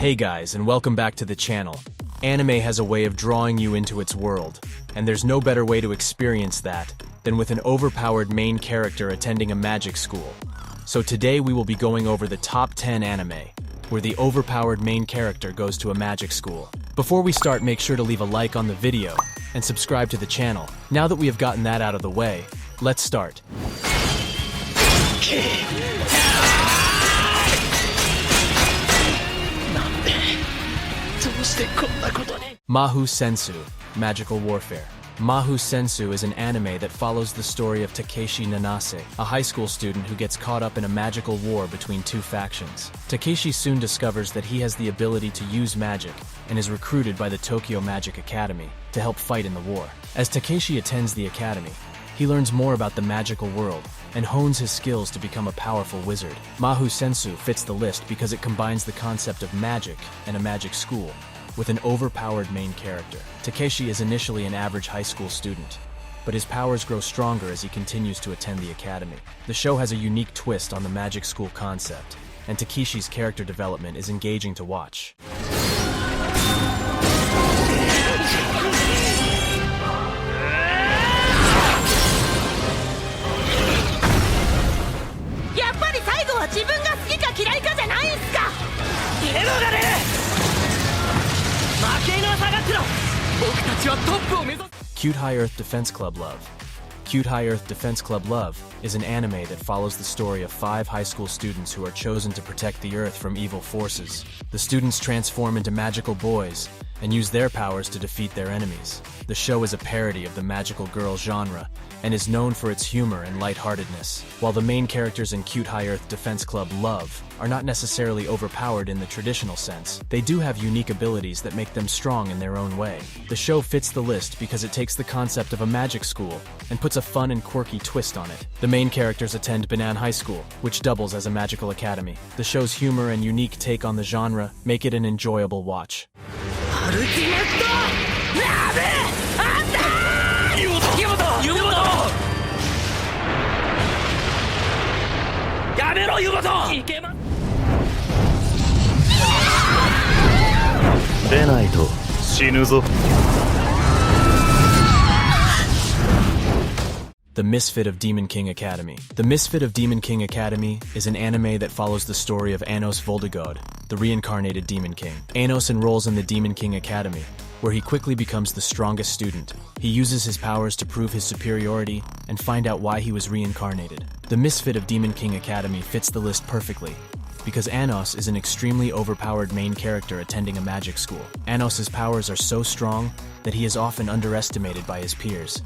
Hey guys, and welcome back to the channel. Anime has a way of drawing you into its world, and there's no better way to experience that than with an overpowered main character attending a magic school. So today we will be going over the top 10 anime, where the overpowered main character goes to a magic school. Before we start, make sure to leave a like on the video and subscribe to the channel. Now that we have gotten that out of the way, let's start. Mahou Sensu, Magical Warfare. Mahou Sensu is an anime that follows the story of Takeshi Nanase, a high school student who gets caught up in a magical war between two factions. Takeshi soon discovers that he has the ability to use magic and is recruited by the Tokyo Magic Academy to help fight in the war. As Takeshi attends the academy, he learns more about the magical world and hones his skills to become a powerful wizard. Mahou Sensu fits the list because it combines the concept of magic and a magic school with an overpowered main character. Takeshi is initially an average high school student, but his powers grow stronger as he continues to attend the academy. The show has a unique twist on the magic school concept, and Takeshi's character development is engaging to watch. Cute High Earth Defense Club Love. Cute High Earth Defense Club Love is an anime that follows the story of 5 high school students who are chosen to protect the Earth from evil forces. The students transform into magical boys and use their powers to defeat their enemies. The show is a parody of the magical girl genre and is known for its humor and lightheartedness. While the main characters in Cute High Earth Defense Club Love are not necessarily overpowered in the traditional sense, they do have unique abilities that make them strong in their own way. The show fits the list because it takes the concept of a magic school and puts a fun and quirky twist on it. The main characters attend Banan High School, which doubles as a magical academy. The show's humor and unique take on the genre make it an enjoyable watch. The Misfit of Demon King Academy. The Misfit of Demon King Academy is an anime that follows the story of Anos Voldigod, the reincarnated Demon King. Anos enrolls in the Demon King Academy, where he quickly becomes the strongest student. He uses his powers to prove his superiority and find out why he was reincarnated. The Misfit of Demon King Academy fits the list perfectly, because Anos is an extremely overpowered main character attending a magic school. Anos's powers are so strong that he is often underestimated by his peers,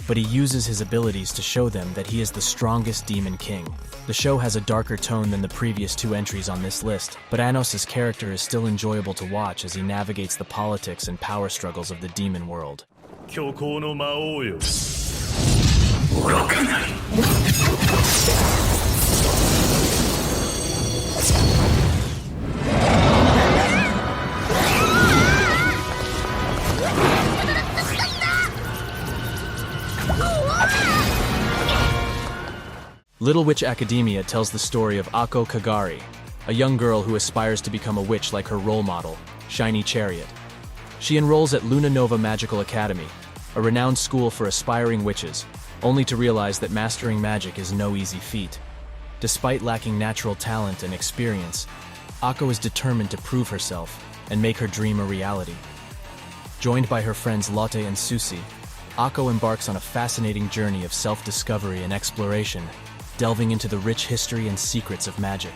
but he uses his abilities to show them that he is the strongest Demon King. The show has a darker tone than the previous 2 entries on this list, but Anos's character is still enjoyable to watch as he navigates the politics and power struggles of the demon world. Little Witch Academia tells the story of Ako Kagari, a young girl who aspires to become a witch like her role model, Shiny Chariot. She enrolls at Luna Nova Magical Academy, a renowned school for aspiring witches, only to realize that mastering magic is no easy feat. Despite lacking natural talent and experience, Ako is determined to prove herself and make her dream a reality. Joined by her friends Lotte and Susie, Ako embarks on a fascinating journey of self-discovery and exploration, delving into the rich history and secrets of magic.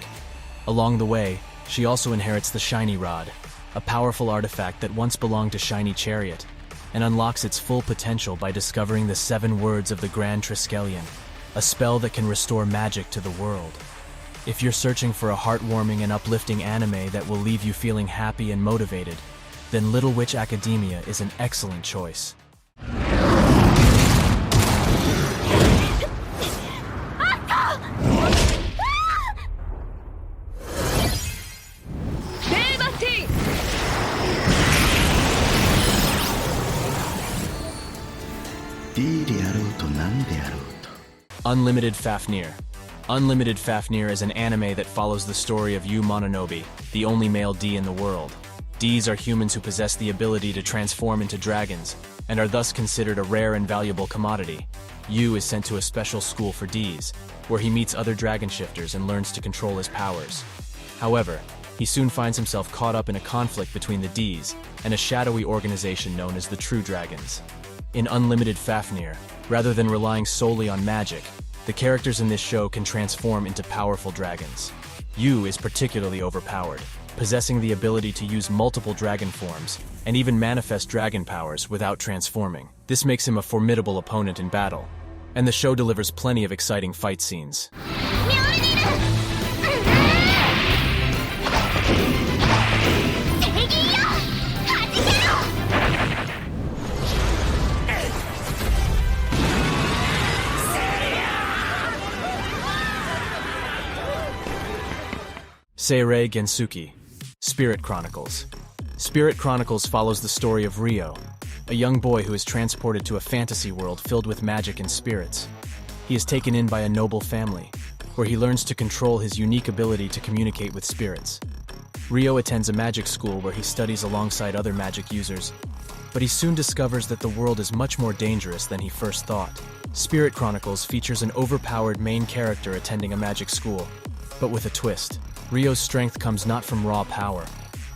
Along the way, she also inherits the Shiny Rod, a powerful artifact that once belonged to Shiny Chariot, and unlocks its full potential by discovering the 7 words of the Grand Triskelion, a spell that can restore magic to the world. If you're searching for a heartwarming and uplifting anime that will leave you feeling happy and motivated, then Little Witch Academia is an excellent choice. Unlimited Fafnir. Unlimited Fafnir is an anime that follows the story of Yu Mononobe, the only male D in the world. Ds are humans who possess the ability to transform into dragons, and are thus considered a rare and valuable commodity. Yu is sent to a special school for Ds, where he meets other dragon shifters and learns to control his powers. However, he soon finds himself caught up in a conflict between the Ds and a shadowy organization known as the True Dragons. In Unlimited Fafnir, rather than relying solely on magic, the characters in this show can transform into powerful dragons. Yu is particularly overpowered, possessing the ability to use multiple dragon forms and even manifest dragon powers without transforming. This makes him a formidable opponent in battle, and the show delivers plenty of exciting fight scenes. Seirei Gensuki, Spirit Chronicles. Spirit Chronicles follows the story of Ryo, a young boy who is transported to a fantasy world filled with magic and spirits. He is taken in by a noble family, where he learns to control his unique ability to communicate with spirits. Ryo attends a magic school where he studies alongside other magic users, but he soon discovers that the world is much more dangerous than he first thought. Spirit Chronicles features an overpowered main character attending a magic school, but with a twist. Ryo's strength comes not from raw power,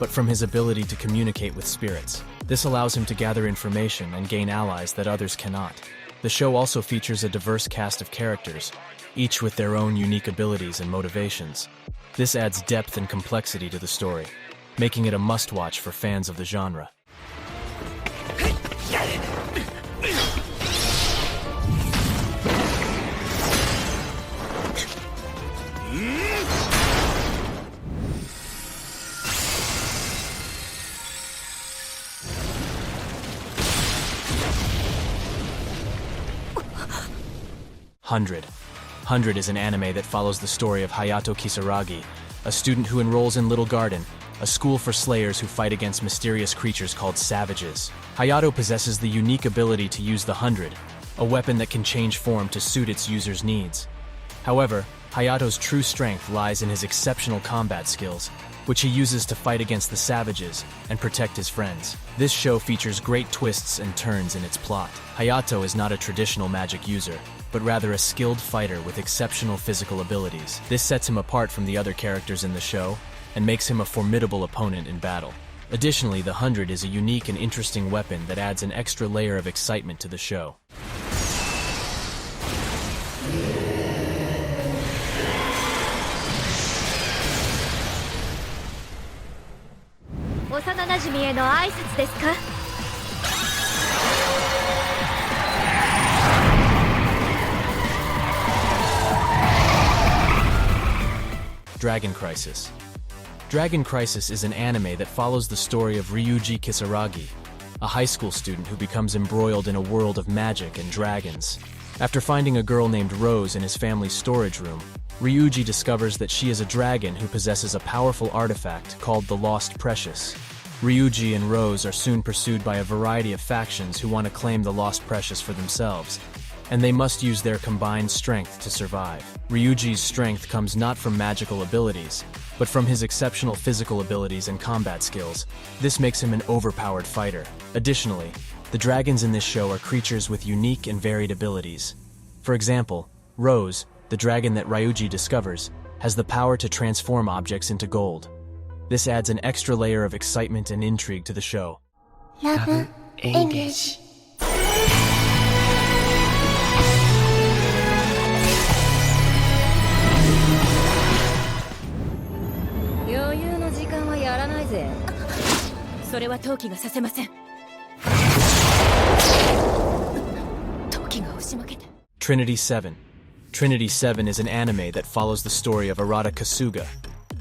but from his ability to communicate with spirits. This allows him to gather information and gain allies that others cannot. The show also features a diverse cast of characters, each with their own unique abilities and motivations. This adds depth and complexity to the story, making it a must-watch for fans of the genre. Hundred is an anime that follows the story of Hayato Kisaragi, a student who enrolls in Little Garden, a school for slayers who fight against mysterious creatures called savages. Hayato possesses the unique ability to use the 100, a weapon that can change form to suit its user's needs. However, Hayato's true strength lies in his exceptional combat skills, which he uses to fight against the savages and protect his friends. This show features great twists and turns in its plot. Hayato is not a traditional magic user, but rather a skilled fighter with exceptional physical abilities. This sets him apart from the other characters in the show and makes him a formidable opponent in battle. Additionally, the 100 is a unique and interesting weapon that adds an extra layer of excitement to the show. Dragon Crisis. Dragon Crisis is an anime that follows the story of Ryuji Kisaragi, a high school student who becomes embroiled in a world of magic and dragons. After finding a girl named Rose in his family's storage room, Ryuji discovers that she is a dragon who possesses a powerful artifact called the Lost Precious. Ryuji and Rose are soon pursued by a variety of factions who want to claim the Lost Precious for themselves, and they must use their combined strength to survive. Ryuji's strength comes not from magical abilities, but from his exceptional physical abilities and combat skills. This makes him an overpowered fighter. Additionally, the dragons in this show are creatures with unique and varied abilities. For example, Rose, the dragon that Ryuji discovers, has the power to transform objects into gold. This adds an extra layer of excitement and intrigue to the show. Love English. Trinity 7. Trinity 7 is an anime that follows the story of Arata Kasuga,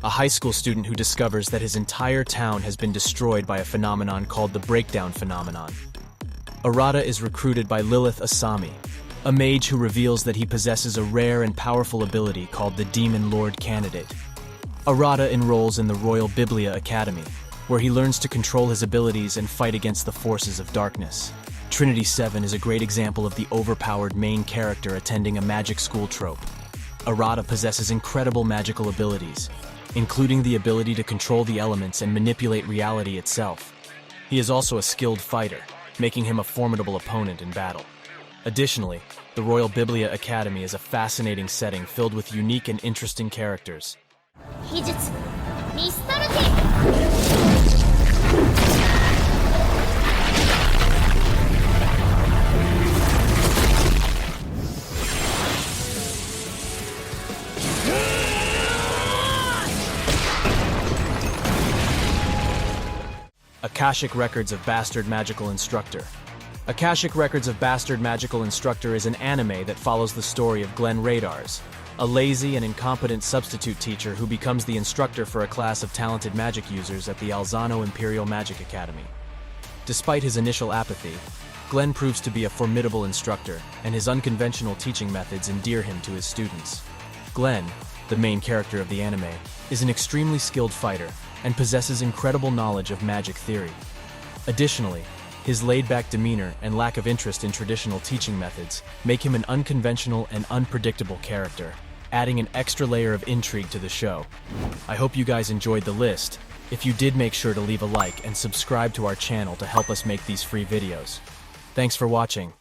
a high school student who discovers that his entire town has been destroyed by a phenomenon called the Breakdown Phenomenon. Arata is recruited by Lilith Asami, a mage who reveals that he possesses a rare and powerful ability called the Demon Lord Candidate. Arata enrolls in the Royal Biblia Academy, where he learns to control his abilities and fight against the forces of darkness. Trinity 7 is a great example of the overpowered main character attending a magic school trope. Arata possesses incredible magical abilities, including the ability to control the elements and manipulate reality itself. He is also a skilled fighter, making him a formidable opponent in battle. Additionally, the Royal Biblia Academy is a fascinating setting filled with unique and interesting characters. 秘術ミストルティ Akashic Records of Bastard Magical Instructor. Akashic Records of Bastard Magical Instructor is an anime that follows the story of Glenn Radars, a lazy and incompetent substitute teacher who becomes the instructor for a class of talented magic users at the Alzano Imperial Magic Academy. Despite his initial apathy, Glenn proves to be a formidable instructor, and his unconventional teaching methods endear him to his students. Glenn, the main character of the anime, is an extremely skilled fighter and possesses incredible knowledge of magic theory. Additionally, his laid-back demeanor and lack of interest in traditional teaching methods make him an unconventional and unpredictable character, adding an extra layer of intrigue to the show. I hope you guys enjoyed the list. If you did, make sure to leave a like and subscribe to our channel to help us make these free videos. Thanks for watching.